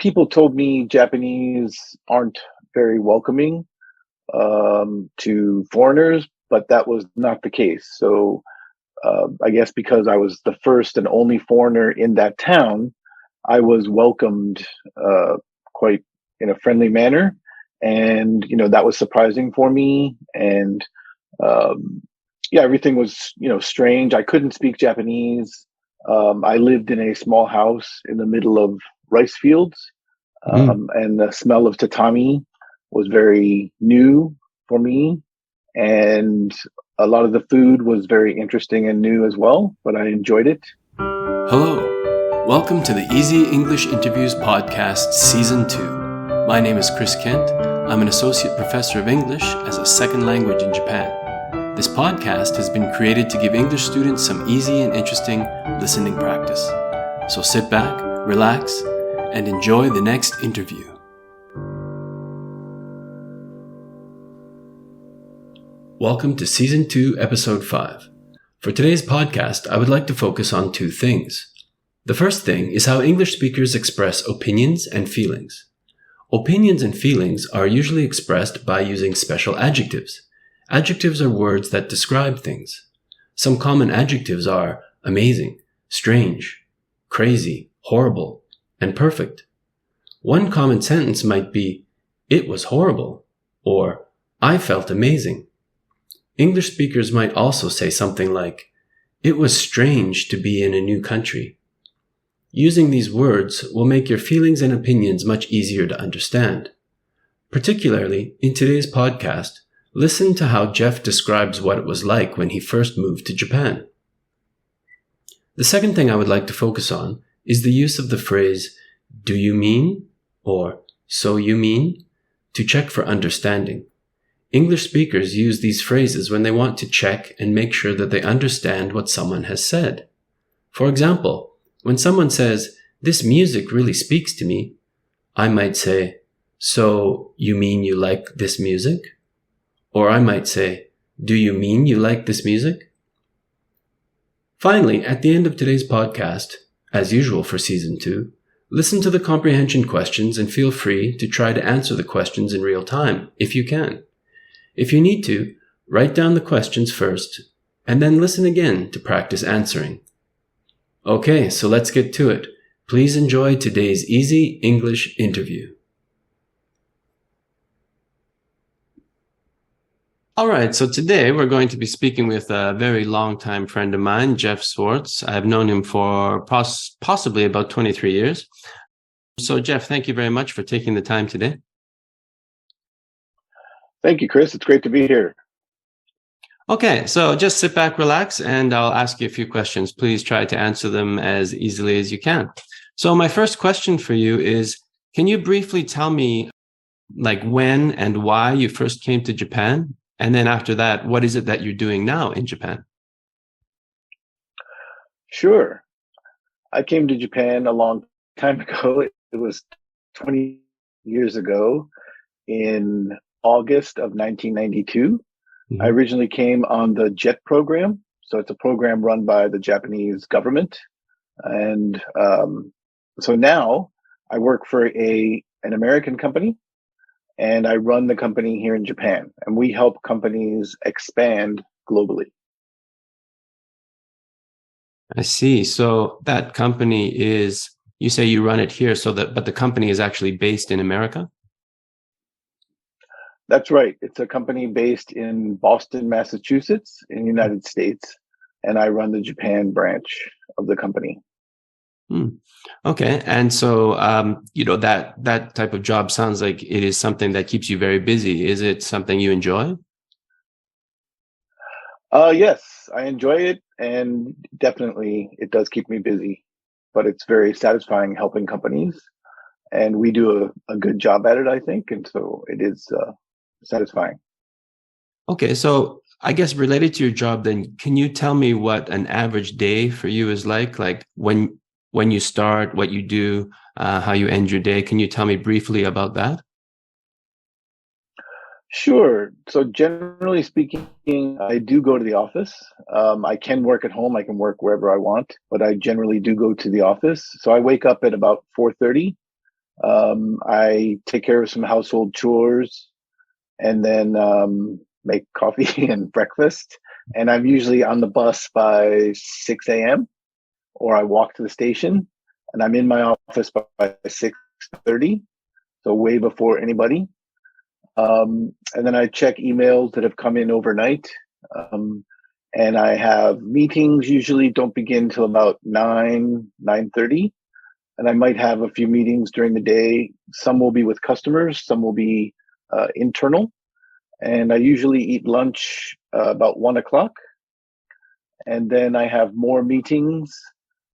people told me Japanese aren't very welcoming to foreigners, but that was not the case. So I guess because I was the first and only foreigner in that town, I was welcomed quite in a friendly manner, and that was surprising for me. And um, yeah, everything was strange. I couldn't speak Japanese. I lived in a small house in the middle of rice fields, Mm. and the smell of tatami was very new for me. And a lot of the food was very interesting and new as well, but I enjoyed it. Hello. Welcome to the Easy English Interviews Podcast Season 2. My name is Chris Kent. I'm an associate professor of English as a second language in Japan. This podcast has been created to give English students some easy and interesting listening practice. So sit back, relax, and enjoy the next interview. Welcome to Season 2, Episode 5. For today's podcast, I would like to focus on two things. The first thing is how English speakers express opinions and feelings. Opinions and feelings are usually expressed by using special adjectives. Adjectives are words that describe things. Some common adjectives are amazing, strange, crazy, horrible, and perfect. One common sentence might be, "It was horrible," or "I felt amazing." English speakers might also say something like, "It was strange to be in a new country." Using these words will make your feelings and opinions much easier to understand. Particularly, in today's podcast, listen to how Jeff describes what it was like when he first moved to Japan. The second thing I would like to focus on is the use of the phrase, "Do you mean?" or "So you mean?" to check for understanding. English speakers use these phrases when they want to check and make sure that they understand what someone has said. For example, when someone says, "This music really speaks to me," I might say, "So you mean you like this music?" Or I might say, "Do you mean you like this music?" Finally, at the end of today's podcast, as usual for Season 2, listen to the comprehension questions and feel free to try to answer the questions in real time, if you can. If you need to, write down the questions first, and then listen again to practice answering. Okay, so let's get to it. Please enjoy today's Easy English interview. All right, so today we're going to be speaking with a very long-time friend of mine, Jeff Swartz. I've known him for possibly about 23 years. So Jeff, thank you very much for taking the time today. Thank you, Chris. It's great to be here. Okay, so just sit back, relax, and I'll ask you a few questions. Please try to answer them as easily as you can. So my first question for you is, can you briefly tell me when and why you first came to Japan? And then after that, what is it that you're doing now in Japan? Sure. I came to Japan a long time ago. It was 20 years ago in August of 1992. Mm-hmm. I originally came on the JET program. So it's a program run by the Japanese government. And so now I work for an American company, and I run the company here in Japan. And we help companies expand globally. I see. So that company is, you say you run it here, but the company is actually based in America? That's right. It's a company based in Boston, Massachusetts, in the United States, and I run the Japan branch of the company. Okay. And so, that type of job sounds like it is something that keeps you very busy. Is it something you enjoy? Yes, I enjoy it, and definitely it does keep me busy, but it's very satisfying helping companies, and we do a good job at it, I think, and so it is satisfying. Okay, so I guess related to your job, then, can you tell me what an average day for you is like when you start, what you do, how you end your day? Can you tell me briefly about that? Sure. So generally speaking, I do go to the office. I can work at home. I can work wherever I want, but I generally do go to the office. So I wake up at about 4:30. I take care of some household chores and then make coffee and breakfast. And I'm usually on the bus by 6 a.m. or I walk to the station and I'm in my office by 6:30, so way before anybody. And then I check emails that have come in overnight. Um, and I have meetings usually don't begin till about 9:30. And I might have a few meetings during the day. Some will be with customers, some will be internal. And I usually eat lunch about 1 o'clock. And then I have more meetings.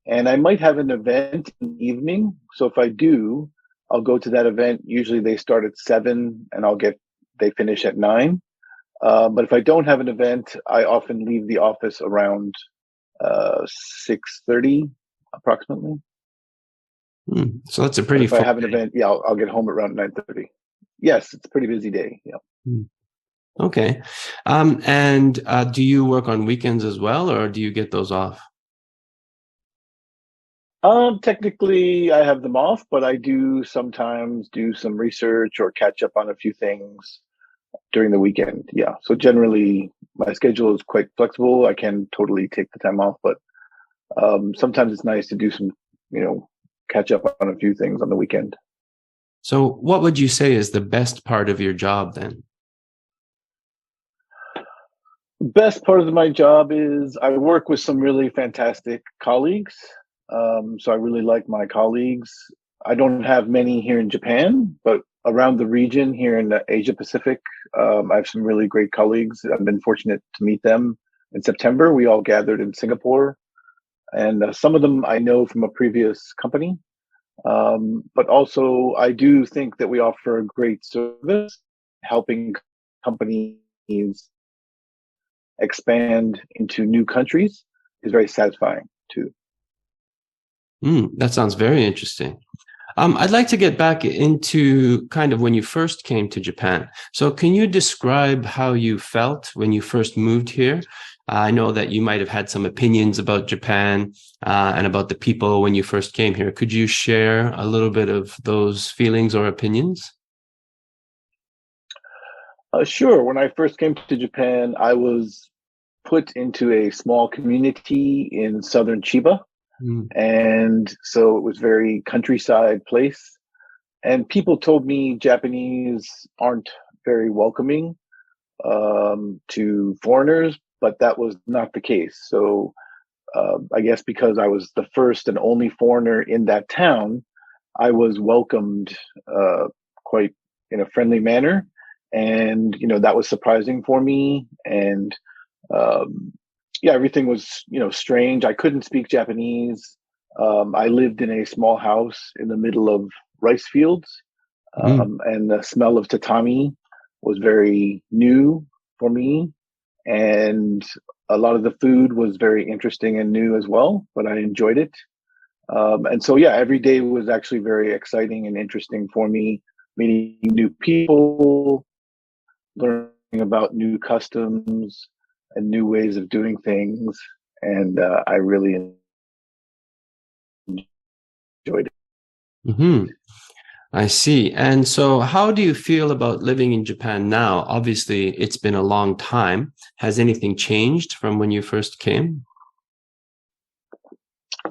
And I might have an event in the evening. So if I do, I'll go to that event. Usually they start at 7 and they finish at 9. But if I don't have an event, I often leave the office around 6:30 approximately. So that's a pretty If I have an event, yeah, I'll get home around 9:30. Yes, it's a pretty busy day. Yeah. Okay. And do you work on weekends as well, or do you get those off? Technically, I have them off, but I do sometimes do some research or catch up on a few things during the weekend. Yeah. So generally, my schedule is quite flexible. I can totally take the time off, but sometimes it's nice to do some, catch up on a few things on the weekend. So what would you say is the best part of your job then? Best part of my job is I work with some really fantastic colleagues. So I really like my colleagues. I don't have many here in Japan, but around the region here in the Asia Pacific, I have some really great colleagues. I've been fortunate to meet them. In September, we all gathered in Singapore, and some of them I know from a previous company. But also, I do think that we offer a great service, helping companies expand into new countries is very satisfying too. That sounds very interesting. I'd like to get back into kind of when you first came to Japan. So can you describe how you felt when you first moved here? I know that you might have had some opinions about Japan and about the people when you first came here. Could you share a little bit of those feelings or opinions? Sure. When I first came to Japan, I was put into a small community in southern Chiba. And so it was very countryside place. And people told me Japanese aren't very welcoming to foreigners, but that was not the case. So I guess because I was the first and only foreigner in that town, I was welcomed quite in a friendly manner. And, that was surprising for me. And yeah, everything was, strange. I couldn't speak Japanese. I lived in a small house in the middle of rice fields, and the smell of tatami was very new for me. And a lot of the food was very interesting and new as well, but I enjoyed it. And so, yeah, every day was actually very exciting and interesting for me, meeting new people, learning about new customs and new ways of doing things. And I really enjoyed it. Mm-hmm. I see. And so how do you feel about living in Japan now? Obviously, it's been a long time. Has anything changed from when you first came?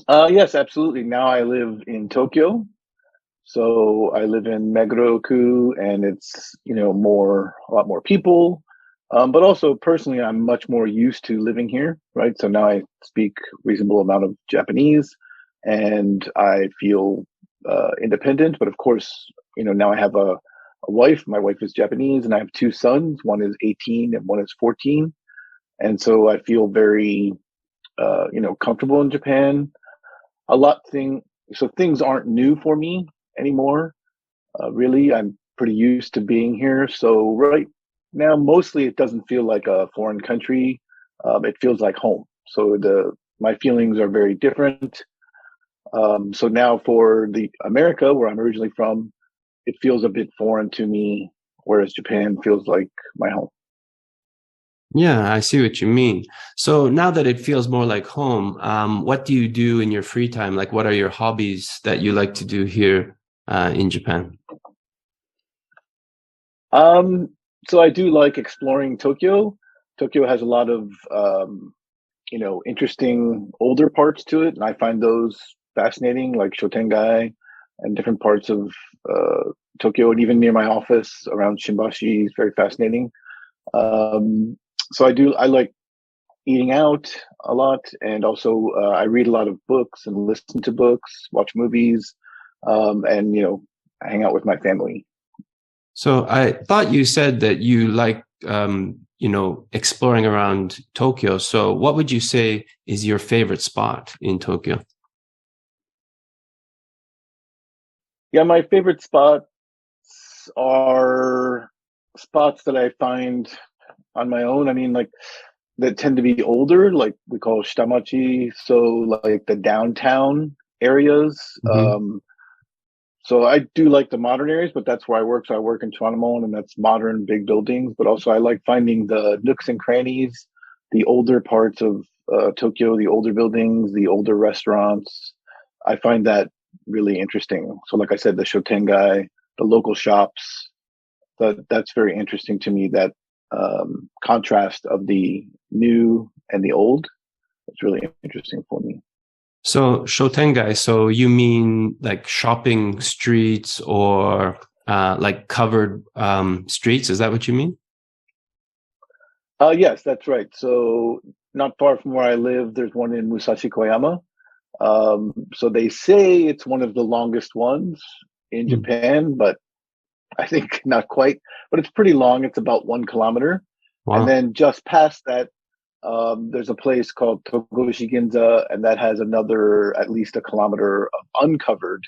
Yes, absolutely. Now I live in Tokyo. So I live in Meguro-ku, and it's, a lot more people. But also personally, I'm much more used to living here, right? So now I speak reasonable amount of Japanese and I feel independent. But of course, now I have a wife. My wife is Japanese and I have two sons. One is 18 and one is 14. And so I feel very, comfortable in Japan. So things aren't new for me anymore. Really, I'm pretty used to being here. So right now, mostly it doesn't feel like a foreign country. It feels like home. So my feelings are very different. So now for the America, where I'm originally from, it feels a bit foreign to me, whereas Japan feels like my home. Yeah, I see what you mean. So now that it feels more like home, what do you do in your free time? Like, what are your hobbies that you like to do here in Japan? So I do like exploring Tokyo. Tokyo has a lot of interesting older parts to it, and I find those fascinating, like Shotengai and different parts of Tokyo, and even near my office around Shimbashi is very fascinating. So I like eating out a lot, and also I read a lot of books and listen to books, watch movies, and hang out with my family. So I thought you said that you like exploring around Tokyo. So what would you say is your favorite spot in Tokyo? Yeah, my favorite spots are spots that I find on my own. I mean, like that tend to be older, like we call shitamachi, so like the downtown areas. Mm-hmm. So I do like the modern areas, but that's where I work. So I work in Toronto, and that's modern, big buildings. But also I like finding the nooks and crannies, the older parts of Tokyo, the older buildings, the older restaurants. I find that really interesting. So like I said, the Shotengai, the local shops, that's very interesting to me. That contrast of the new and the old. It's really interesting for me. So Shotengai, so you mean like shopping streets or like covered streets? Is that what you mean? Yes, that's right. So not far from where I live, there's one in Musashi Koyama. So they say it's one of the longest ones in Japan, but I think not quite. But it's pretty long. It's about 1 kilometer. Wow. And then just past that, there's a place called Togoshi Ginza, and that has another at least 1 kilometer of uncovered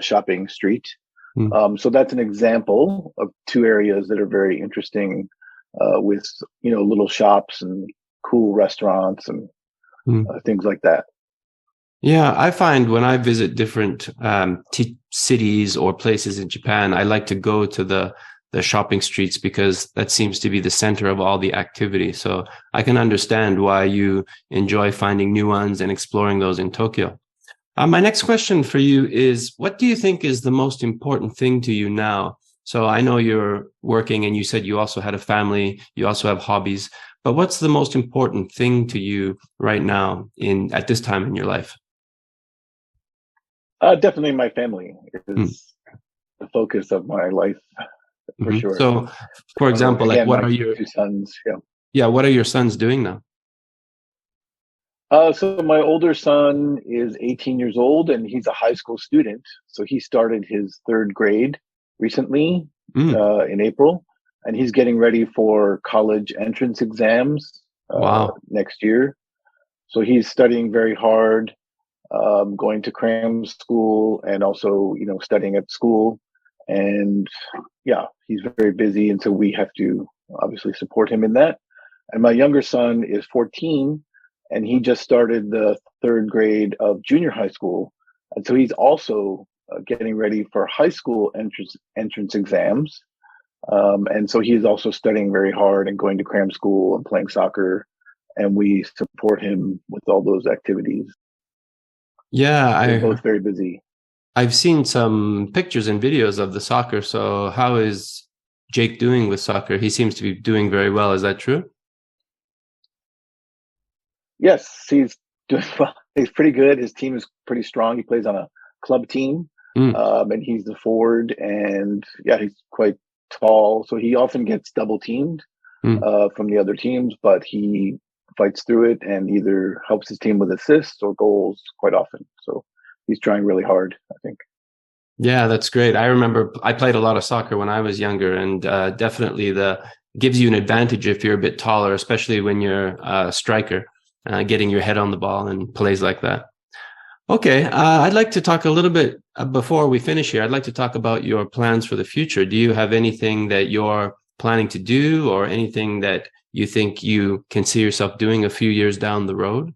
shopping street. So that's an example of 2 areas that are very interesting with little shops and cool restaurants and things like that. Yeah, I find when I visit different cities or places in Japan, I like to go to the shopping streets because that seems to be the center of all the activity. So I can understand why you enjoy finding new ones and exploring those in Tokyo. My next question for you is, what do you think is the most important thing to you now? So I know you're working and you said you also had a family, you also have hobbies, but what's the most important thing to you right now at this time in your life? Definitely my family is the focus of my life. For sure. So, for example, again, like what are your 2 sons? Yeah, what are your sons doing now? So my older son is 18 years old, and he's a high school student. So he started his 3rd grade recently in April, and he's getting ready for college entrance exams next year. So he's studying very hard, going to cram school, and also studying at school. And yeah, he's very busy. And so we have to obviously support him in that. And my younger son is 14, and he just started the 3rd grade of junior high school. And so he's also getting ready for high school entrance exams. And so he's also studying very hard and going to cram school and playing soccer. And we support him with all those activities. Yeah, they're both very busy. I've seen some pictures and videos of the soccer. So how is Jake doing with soccer? He seems to be doing very well. Is that true? Yes, he's doing well. He's pretty good. His team is pretty strong. He plays on a club team, and he's the forward. And yeah, he's quite tall, so he often gets double teamed from the other teams, but he fights through it and either helps his team with assists or goals quite often. So he's trying really hard, I think. Yeah, that's great. I remember I played a lot of soccer when I was younger, and definitely gives you an advantage if you're a bit taller, especially when you're a striker, getting your head on the ball and plays like that. Okay, I'd like to talk a little bit before we finish here. I'd like to talk about your plans for the future. Do you have anything that you're planning to do, or anything that you think you can see yourself doing a few years down the road?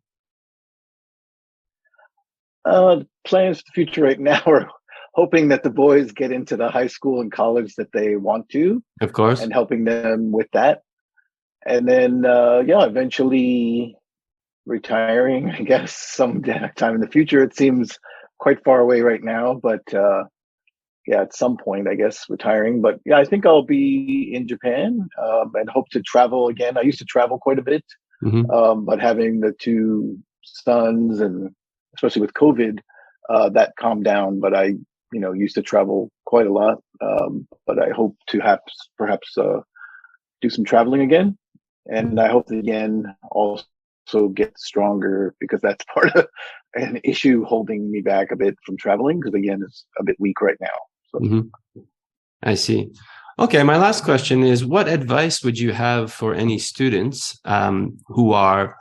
Plans for the future right now are hoping that the boys get into the high school and college that they want to, of course, and helping them with that. And then, eventually retiring, I guess, some time in the future. It seems quite far away right now, but yeah, at some point, I guess, retiring. But yeah, I think I'll be in Japan and hope to travel again. I used to travel quite a bit, but having the two sons and especially with COVID, that calmed down. But I, used to travel quite a lot. But I hope to have perhaps do some traveling again. And I hope that yen also get stronger because that's part of an issue holding me back a bit from traveling because the yen is a bit weak right now. So. I see. Okay, my last question is, what advice would you have for any students who are,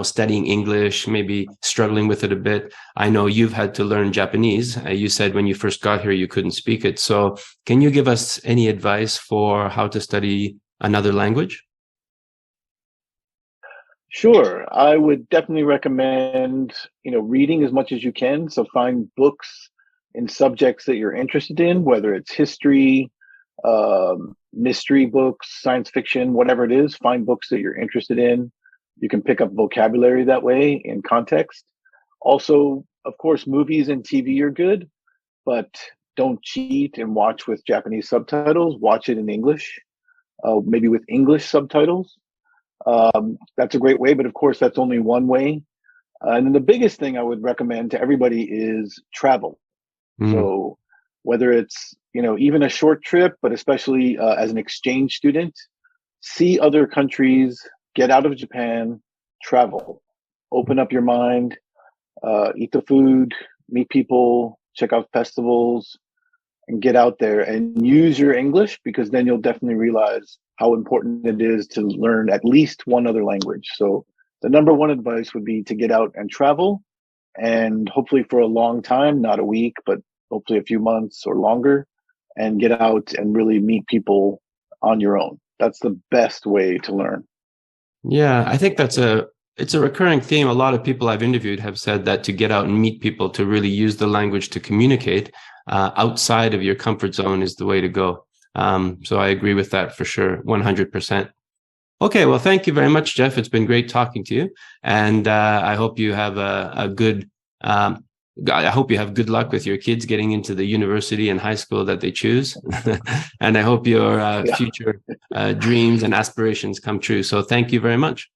studying English, maybe struggling with it a bit? I know you've had to learn Japanese. You said when you first got here, you couldn't speak it. So can you give us any advice for how to study another language? Sure. I would definitely recommend, reading as much as you can. So find books in subjects that you're interested in, whether it's history, mystery books, science fiction, whatever it is, find books that you're interested in. You can pick up vocabulary that way in context. Also, of course, movies and TV are good, but don't cheat and watch with Japanese subtitles. Watch it in English, maybe with English subtitles. That's a great way, but of course, that's only one way. And then the biggest thing I would recommend to everybody is travel. So whether it's, even a short trip, but especially as an exchange student, see other countries, get out of Japan, travel, open up your mind, eat the food, meet people, check out festivals, and get out there and use your English, because then you'll definitely realize how important it is to learn at least one other language. So the number one advice would be to get out and travel, and hopefully for a long time, not a week, but hopefully a few months or longer, and get out and really meet people on your own. That's the best way to learn. Yeah, I think it's a recurring theme. A lot of people I've interviewed have said that to get out and meet people, to really use the language to communicate outside of your comfort zone is the way to go. So I agree with that for sure, 100%. Okay, well, thank you very much, Jeff. It's been great talking to you, and I hope you have I hope you have good luck with your kids getting into the university and high school that they choose. And I hope your future dreams and aspirations come true. So thank you very much.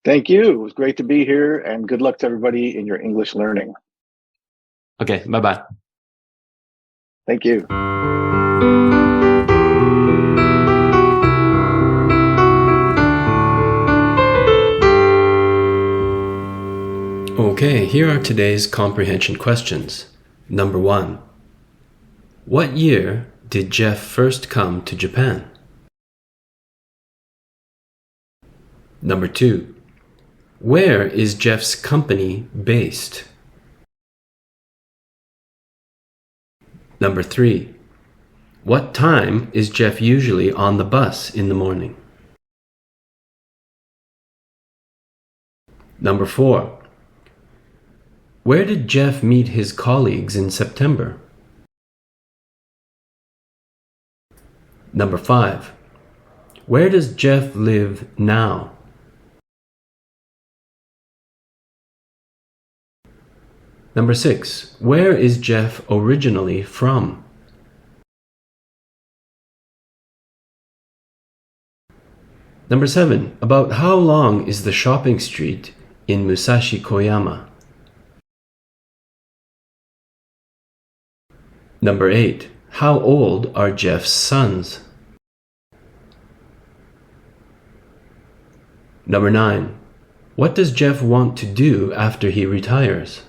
Thank you. It was great to be here, and good luck to everybody in your English learning. Okay, bye-bye. Thank you. Okay, here are today's comprehension questions. Number 1. What year did Jeff first come to Japan? Number 2. Where is Jeff's company based? Number 3. What time is Jeff usually on the bus in the morning? Number 4. Where did Jeff meet his colleagues in September? Number 5. Where does Jeff live now? Number 6. Where is Jeff originally from? Number 7. About how long is the shopping street in Musashi Koyama? Number 8. How old are Jeff's sons? Number 9. What does Jeff want to do after he retires?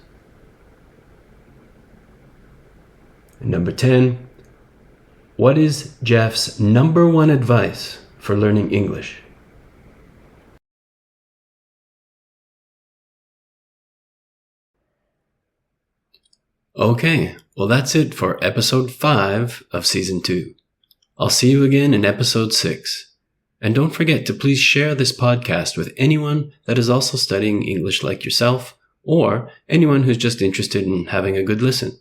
And number 10. What is Jeff's number one advice for learning English? Okay, well that's it for episode 5 of season 2. I'll see you again in episode 6. And don't forget to please share this podcast with anyone that is also studying English like yourself, or anyone who's just interested in having a good listen.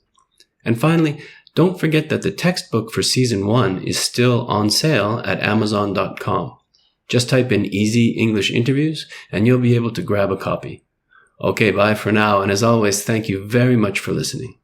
And finally, don't forget that the textbook for season 1 is still on sale at Amazon.com. Just type in Easy English Interviews and you'll be able to grab a copy. Okay, bye for now, and as always, thank you very much for listening.